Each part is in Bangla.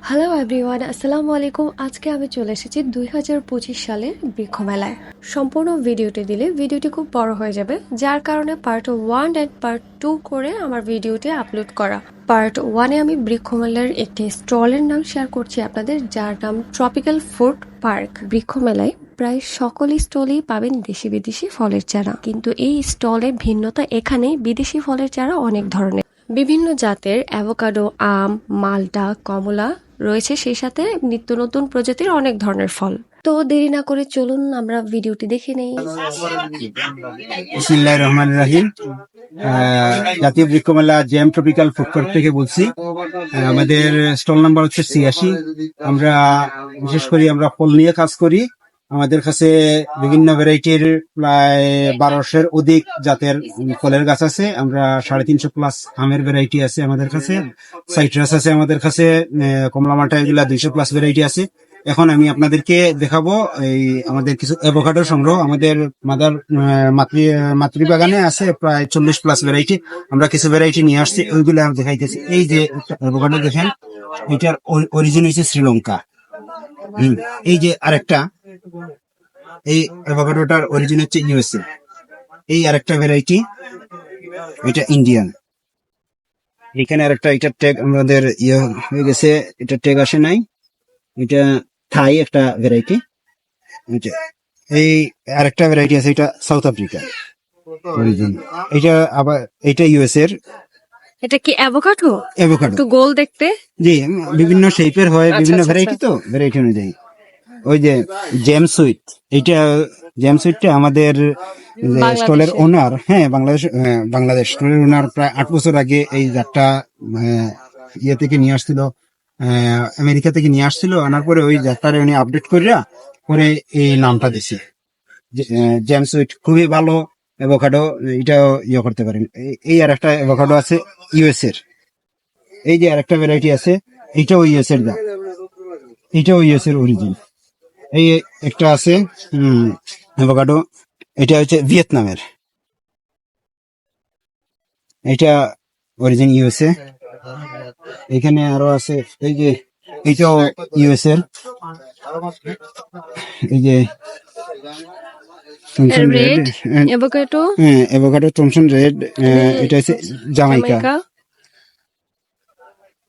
হ্যালো এভরিওয়ান, আসসালামু আলাইকুম। আজকে আমি চলে এসেছি 2025 সালের বৃক্ষ মেলায়। সম্পূর্ণ ভিডিওটি দিলে ভিডিওটি খুব বড় হয়ে যাবে, যার কারণে পার্ট 1 অ্যান্ড পার্ট 2 করে আমার ভিডিওটি আপলোড করা। পার্ট 1-এ আমি বৃক্ষ মেলার একটি স্টলের নাম শেয়ার করছি আপনাদের, যার নাম ট্রপিক্যাল ফুড পার্ক। বৃক্ষ মেলায় প্রায় সকল স্টলেই পাবেন দেশি বিদেশি ফলের চারা, কিন্তু এই স্টলের ভিন্নতা এখানে বিদেশি ফলের চারা অনেক ধরনের, বিভিন্ন জাতের অ্যাভোকাডো, আম, মাল্টা, কমলা রয়েছে, সেই সাথে নিত্য নতুন প্রজাতির অনেক ধরনের ফল। তো দেরি না করে চলুন আমরা ভিডিওটি দেখে নেই। বিসমিল্লাহির রহমানির রহিম। জাতীয় বৃক্ষ মেলা জেম ট্রপিক্যাল ফুড কোর্ট থেকে বলছি। আমাদের স্টল নাম্বার হচ্ছে 86। আমরা বিশেষ করে আমরা ফল নিয়ে কাজ করি। আমাদের কাছে বিভিন্ন ভ্যারাইটির প্রায় 1200-এর অধিক জাতের ফলের গাছ আছে। আমরা 350 প্লাস আমের ভ্যারাইটি আছে আমাদের কাছে, সাইট্রাস আছে আমাদের কাছে, কমলা মাল্টা, এগুলা 200 প্লাস ভ্যারাইটি আছে। এখন আমি আপনাদেরকে দেখাবো এই আমাদের কিছু অ্যাভোকাডো সংগ্রহ। আমাদের মাতৃবাগানে আছে প্রায় 40 প্লাস ভ্যারাইটি। আমরা কিছু ভ্যারাইটি নিয়ে আসছি, ওইগুলো আমি দেখাইতেছি। এই যে অ্যাভোকাডো দেখেন, এটার অরিজিন হচ্ছে শ্রীলঙ্কা। এই যে আরেকটা, এই অ্যাভোকাডোটার অরিজিন হচ্ছে ইউএসএ। এই আরেকটা ভ্যারাইটি, এটা ইন্ডিয়ান। এখানে আরেকটা, এটার ট্যাগ আমাদের ইয়ে হয়ে গেছে, এটা ট্যাগ আসে নাই। এটা থাই একটা ভ্যারাইটি। এই আরেকটা ভ্যারাইটি আছে, এটা সাউথ আফ্রিকা অরিজিন। এটা আবার এটা ইউএস এর। এটা কি অ্যাভোকাডো? অ্যাভোকাডো একটু গোল দেখতে। জি, বিভিন্ন শেপের হয়, বিভিন্ন ভ্যারাইটি, তো ভ্যারাইটি অনুযায়ী। ওই যে জেম সুইট, এইটা জেম সুইটটা আমাদের স্টলের ওনার, বাংলাদেশ স্টলের ওনার প্রায় 8 বছর আগে এই জাতটা ইয়ে থেকে নিয়ে আসছিল, আমেরিকা থেকে নিয়ে আসছিল। আনার পরে ওই জাতটারে উনি আপডেট করিয়া পরে এই নামটা দিছে জেম সুইট। খুবই ভালো অ্যাভোকাডো, এটাও ইয়ে করতে পারেন। এই আর একটা অ্যাভোকাডো আছে ইউএস এর। এই যে আরেকটা ভ্যারাইটি আছে, এইটাও ইউএস এর জাত, এইটাও ইউএস এর অরিজিন। এই একটা আছে অ্যাভোকাডো, এটা হচ্ছে ভিয়েতনামের, এটা অরিজিন ইউএসএ। এখানে আরো আছে, এই যে এইটাও ইউএস এর, এই যে Thomson red avocado, avocado Thomson red, এটা হচ্ছে জামাইকা।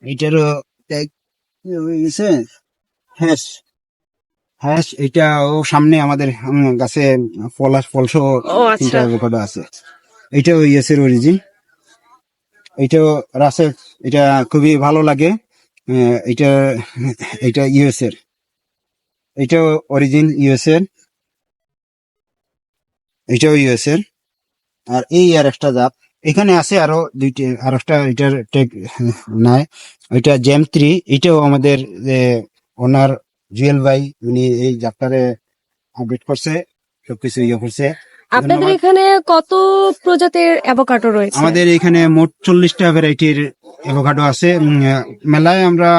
এইটারও ট্যাগ হয়ে গেছে হ্যাশ হ্যাশ। এটাও সামনে আমাদের গাছে ফল সহ 3টা অ্যাভোকাডো আছে। এইটাও ইউএস এর অরিজিন। এইটাও রাসেল, এটা খুবই ভালো লাগে। এটা এটা ইউএস এর, এইটাও অরিজিন ইউএস এর, এইটাও ইউএস এর। আর এই আর একটা জাত এখানে আছে, আরো দুইটা, আর একটা এটার ট্যাগ নাই, ওইটা জেম 3। এটাও আমাদের ওনার জুয়েল ভাই, উনি এই জাতটারে আপডেট করছে, সবকিছু ইয়ে করছে। আপনাদের এখানে কত প্রজাতির অ্যাভোকাডো রয়েছে? আমাদের এখানে মোট 40টা ভ্যারাইটির অ্যাভোকাডো আছে। মেলায় আমরা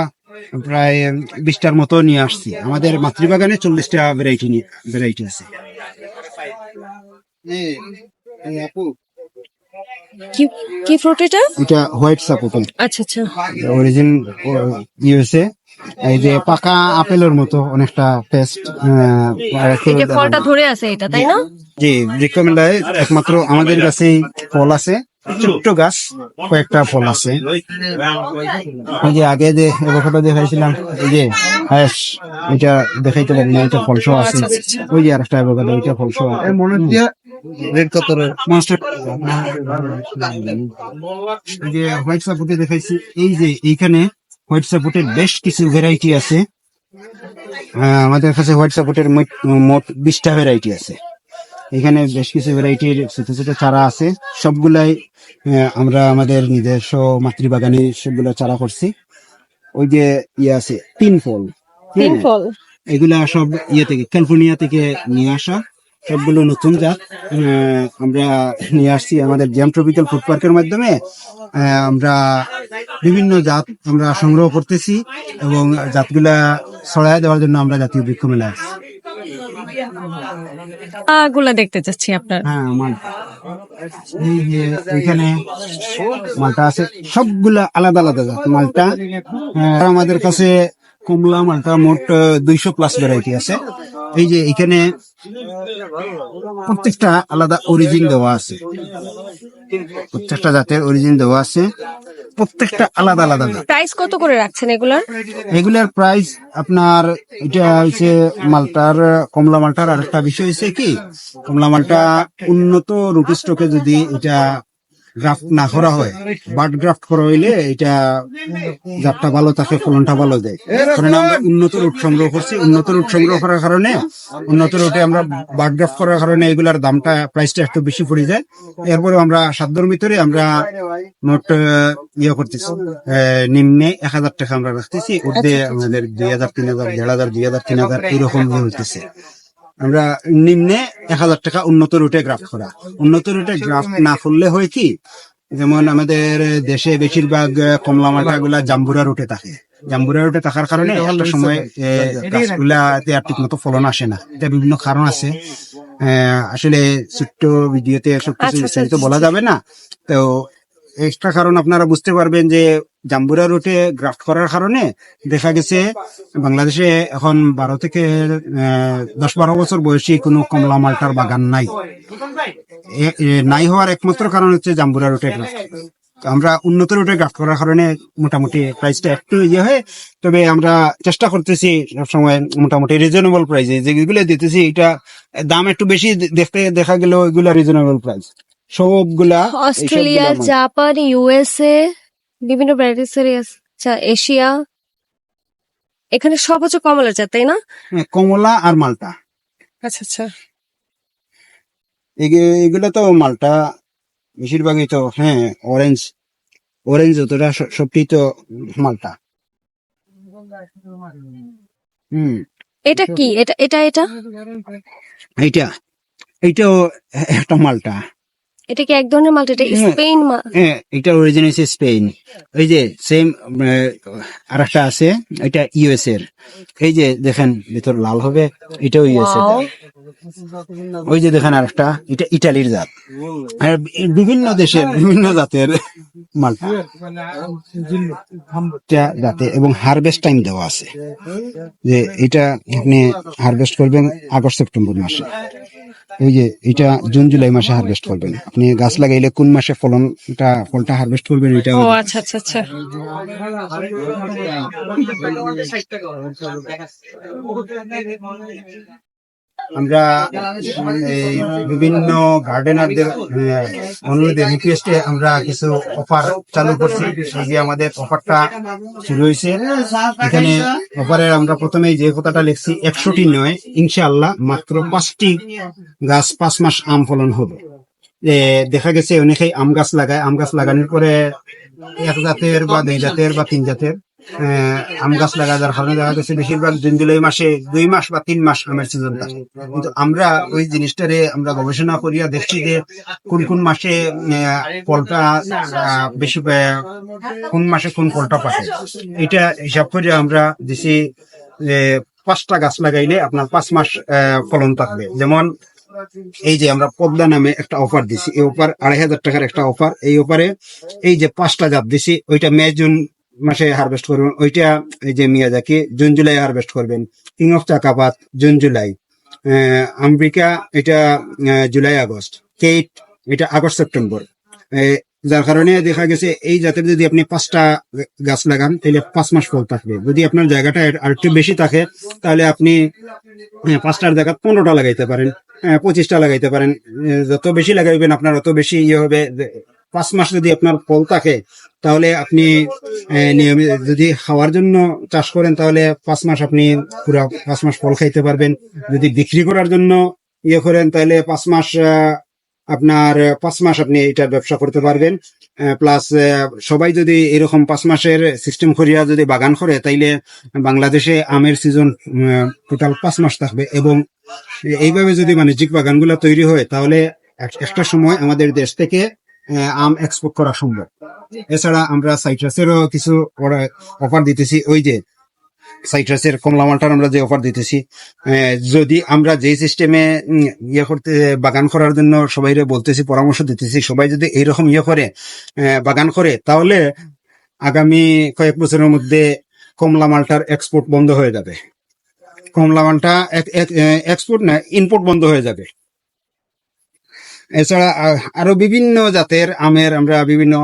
প্রায় 20টার মতো নিয়ে আসছি। আমাদের মাতৃবাগানে 40টা ভ্যারাইটি আছে। কি ফ্রুট এটা? এটা হোয়াইট সাপোর্ট, আচ্ছা আচ্ছা, অরিজিন ইউএসএ। এই যে পাকা আপেলের মতো অনেকটা টেস্ট। এই যে ফলটা ধরে আছে এটা, তাই না? জি, বৃক্ষ মেলায় একমাত্র আমাদের কাছেই ফল আছে, ছোট্ট গাছ, কয়েকটা ফল আছে। ওই যে আগে যে অ্যাভোকাডো দেখাইছিলাম, এই যে হ্যাশ, এটা দেখাইতে পারি না, এটা ফল সহ আছে। ওই যে আরেকটা অ্যাভোকাডো, এটা ফল সহ আছে। রেড কালারের মাস্টার, এই যে হোয়াইট সাপোর্টে দেখাইছি। এই যে এইখানে হোয়াইট সাপোর্টের বেশ কিছু ভ্যারাইটি আছে। আমাদের কাছে হোয়াইট সাপোর্টের মোট 20টা ভ্যারাইটি আছে। এখানে বেশ কিছু ভ্যারাইটির ছোট ছোট চারা আছে। সবগুলাই আমরা আমাদের নিজস্ব মাতৃবাগানে সবগুলো চারা করছি। ওই যে ইয়ে আছে তিন ফল, এগুলা সব ইয়ে থেকে, ক্যালিফোর্নিয়া থেকে নিয়ে আসা, সবগুলো নতুন জাত আমরা নিয়ে আসছি আমাদের জেম ট্রপিক্যাল ফুড পার্কের মাধ্যমে। আমরা বিভিন্ন জাত আমরা সংগ্রহ করতেছি এবং জাতগুলা ছড়ায় দেওয়ার জন্য আমরা জাতীয় বৃক্ষ মেলায় আসছি। গুলা দেখতে চাচ্ছি আপনার। হ্যাঁ, এই যে এখানে মালটা আছে, সবগুলা আলাদা আলাদা জাত মালটা। আমাদের কাছে কমলা মালটা মোট 200+ ভ্যারাইটি আছে। এই যে এখানে প্রত্যেকটা আলাদা অরিজিন দেওয়া আছে, প্রত্যেকটা জাতের অরিজিন দেওয়া আছে, প্রত্যেকটা আলাদা আলাদা জাত। প্রাইস কত করে রাখছেন এগুলার? এগুলার প্রাইস আপনার, এটা হচ্ছে মালটার, কমলা মালটার আরেকটা বিষয় হচ্ছে কি, কমলা মালটা উন্নত রুট স্টকে যদি এটা গ্রাফট না করা হয়, বাড গ্রাফট করা হইলে এটা জাতটা ভালো থাকে, ফলনটা ভালো দেয়। কারণ আমরা উন্নত রুট সংগ্রহ করছি, উন্নত রুট সংগ্রহ করার কারণে, উন্নত রুটে আমরা বাড গ্রাফট করার কারণে এগুলার দামটা, প্রাইসটা একটু বেশি পড়ে যায়। এরপরে আমরা সাধ্যর ভিতরে আমরা মোট করতেছি, নিম্নে 1000 টাকা আমরা রাখতেছি, ঊর্ধ্বে আমাদের 2000, 3000, 1500, 2000, 3000 এরকম হইতেছে। আমরা নিম্নে 1000 টাকা উন্নত রুটে গ্রাফট করা। উন্নত রুটে গ্রাফট না করলে হয় কি, যেমন আমাদের দেশে বেশিরভাগ কমলা মালটা গুলা জাম্বুরা রুটে থাকে। জাম্বুরা রুটে থাকার কারণে একটা সময় গাছগুলাতে আর ঠিক মতো ফলন আসে না। এটা বিভিন্ন কারণ আছে, আসলে ছোট্ট ভিডিওতে সবকিছু বিস্তারিত বলা যাবে না। তো একটা কারণ আপনারা বুঝতে পারবেন যে জাম্বুরা রুটে গ্রাফট করার কারণে দেখা গেছে বাংলাদেশে এখন 12 থেকে 10-12 বছর বয়সী কোনো কমলা মালটার বাগান নাই। নাই হওয়ার একমাত্র কারণ হচ্ছে জাম্বুরা রুটে গ্রাফট। আমরা উন্নত রুটে গ্রাফট করার কারণে মোটামুটি প্রাইসটা একটু হয়, তবে আমরা চেষ্টা করতেছি সবসময় মোটামুটি রিজনেবল প্রাইসে যেগুলো দিতেছি, এটা দাম একটু বেশি দেখতে দেখা গেল, এগুলা রিজনেবল প্রাইস সবগুলা। অস্ট্রেলিয়া, জাপান, ইউএসএ, বিভিন্ন ভ্যারাইটিসের, এশিয়া, এখানে সব হচ্ছে কমলার জাত, তাই না? কমলা আর মালটা। আচ্ছা আচ্ছা, এগুলো তো মালটা বেশিরভাগই তো, হ্যাঁ, অরেঞ্জ যতটা সবটি তো মালটা। এটা কি? এটা এটা এটা এইটাও একটা মালটা। এটা কি এক ধরনের মাল্টা? এটা স্পেন হ্যাঁ, এটা অরিজিন হচ্ছে স্পেন। ওই যে সেম আরেকটা আছে, এটা ইউএস এর। এই যে দেখেন ভিতর লাল হবে, এটাও ইউএস এর। ওই যে দেখেন আরেকটা, এটা ইটালির জাত। আর বিভিন্ন দেশের বিভিন্ন জাতের মালটা জাতে, এবং হারভেস্ট টাইম দেওয়া আছে যে এটা আপনি হারভেস্ট করবেন আগস্ট সেপ্টেম্বর মাসে। এই যে এটা জুন জুলাই মাসে হারভেস্ট করবেন। আপনি গাছ লাগাইলে কোন মাসে ফলটা হারভেস্ট করবেন, এটা। ও আচ্ছা আচ্ছা আচ্ছা। আমরা এই বিভিন্ন গার্ডেনারদের অনুরোধে রিকোয়েস্টে আমরা কিছু অফার চালু করছি। এই যে আমাদের অফারটা শুরু হয়েছে, এখানে অফারের আমরা প্রথমে যে কথাটা লিখছি, 100টি নয়, ইনশাআল্লাহ মাত্র 5টি গাছ 5 মাস আম ফলন হবে। দেখা গেছে অনেকেই আম গাছ লাগায়, আম গাছ লাগানোর পরে 1 জাতের বা 2 জাতের বা 3 জাতের আম গাছ লাগা, যার কারণে দেখা গেছে বেশিরভাগ জুন জুলাই মাসে 2 মাস বা 3 মাস আমের সিজন থাকে। কিন্তু আমরা ওই জিনিসটারে আমরা গবেষণা করিয়া দেখছি যে কোন কোন মাসে ফলটা বেশি, কোন মাসে কোন ফলটা পাকে, এটা হিসাব করে আমরা দিছি যে 5টা গাছ লাগাইলে আপনার 5 মাস ফলন থাকবে। যেমন এই যে আমরা পদ্মা নামে একটা অফার দিছি, এই অফার 2500 টাকার একটা অফার। এই অফারে এই যে 5টা জাত দিছি, ওইটা মে জুন মাসে হারভেস্ট করবেন, ওইটা এই যে মিয়াজাকি জুন জুলাই হারভেস্ট করবেন। কিং অফ চাকাপাত জুন জুলাই, আমেরিকা এটা জুলাই আগস্ট, কেট এটা আগস্ট সেপ্টেম্বর। যার কারণে দেখা গেছে এই জাতের যদি আপনি 5টা গাছ লাগান তাহলে 5 মাস ফল থাকবে। যদি আপনার জায়গাটা আর একটু বেশি থাকে তাহলে আপনি 5টার জায়গা 15টা লাগাইতে পারেন, 25টা লাগাইতে পারেন। যত বেশি লাগাইবেন আপনার অত বেশি হবে। 5 মাস যদি আপনার ফল থাকে তাহলে আপনি নিয়মিত যদি খাওয়ার জন্য চাষ করেন তাহলে 5 মাস আপনি পুরো 5 মাস ফল খাইতে পারবেন। যদি বিক্রি করার জন্য করেন তাহলে 5 মাস আপনার 5 মাস আপনি এটার ব্যবসা করতে পারবেন। প্লাস সবাই যদি এরকম 5 মাসের সিস্টেম করিয়া যদি বাগান করে তাইলে বাংলাদেশে আমের সিজন টোটাল 5 মাস থাকবে। এবং এইভাবে যদি বাণিজ্যিক বাগানগুলো তৈরি হয় তাহলে একটা সময় আমাদের দেশ থেকে আম এক্সপোর্ট করা সম্ভব। এছাড়া আমরা সাইট্রাসেরও কিছু অফার দিতেছি। ওই যে সাইট্রাসের কমলা মালটার আমরা যে অফার দিতেছি, যদি আমরা যে সিস্টেমে করতে বাগান করার জন্য সবাই বলতেছি, পরামর্শ দিতেছি, সবাই যদি এইরকম করে বাগান করে তাহলে আগামী কয়েক বছরের মধ্যে কমলা মালটার এক্সপোর্ট বন্ধ হয়ে যাবে। কমলা মালটা এক্সপোর্ট না, ইম্পোর্ট বন্ধ হয়ে যাবে। এছাড়া আরো বিভিন্ন জাতের আমের আমরা বিভিন্ন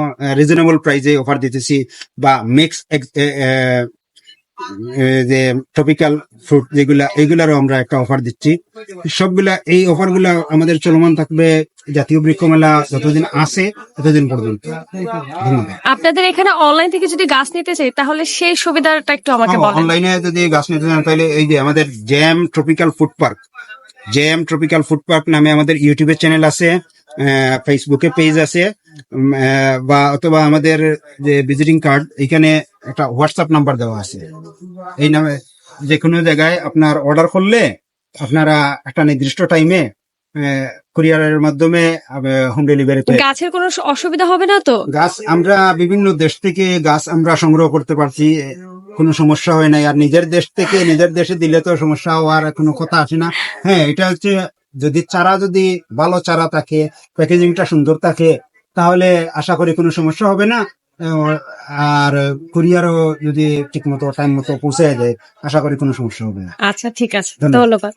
রিজনেবল প্রাইসে অফার দিতেছি, বা মিক্স যে ট্রপিক্যাল ফ্রুট যেগুলা, এইগুলারও আমরা একটা অফার দিচ্ছি। সবগুলা এই অফারগুলা আমাদের চলমান থাকবে জাতীয় বৃক্ষ মেলা যতদিন আছে ততদিন পর্যন্ত। ধন্যবাদ। আপনাদের এখানে অনলাইন থেকে যদি গাছ নিতে চাই তাহলে সেই সুবিধাটা একটু আমাকে বলেন। অনলাইনে যদি গাছ নিতে চান তাহলে এই যে আমাদের jam tropical food park, jam tropical food park নামে আমাদের ইউটিউবে চ্যানেল আছে, ফেসবুকে পেজ আছে, বা অথবা আমাদের যে ভিজিটিং কার্ড, এখানে একটা হোয়াটসঅ্যাপ নাম্বার দেওয়া আছে। এই নামে যে কোনো জায়গায় আপনার অর্ডার করলে আপনারা একটা নির্দিষ্ট টাইমে কুরিয়ারের মাধ্যমে হোম ডেলিভারি পেয়ে গাছের কোনো অসুবিধা হবে না তো? গাছ আমরা বিভিন্ন দেশ থেকে গাছ আমরা সংগ্রহ করতে পারছি, কোনো সমস্যা হয় না। আর নিজের দেশ থেকে নিজের দেশে দিলে তো সমস্যা হওয়ার কোনো কথা আসে না। হ্যাঁ, এটা হচ্ছে যদি চারা, যদি ভালো চারা থাকে, প্যাকেজিংটা সুন্দর থাকে, তাহলে আশা করি কোনো সমস্যা হবে না। আর কুরিয়ারও যদি ঠিক মতো টাইম মতো পৌঁছে যায়, আশা করি কোনো সমস্যা হবে না। আচ্ছা, ঠিক আছে, ধন্যবাদ। ধন্যবাদ।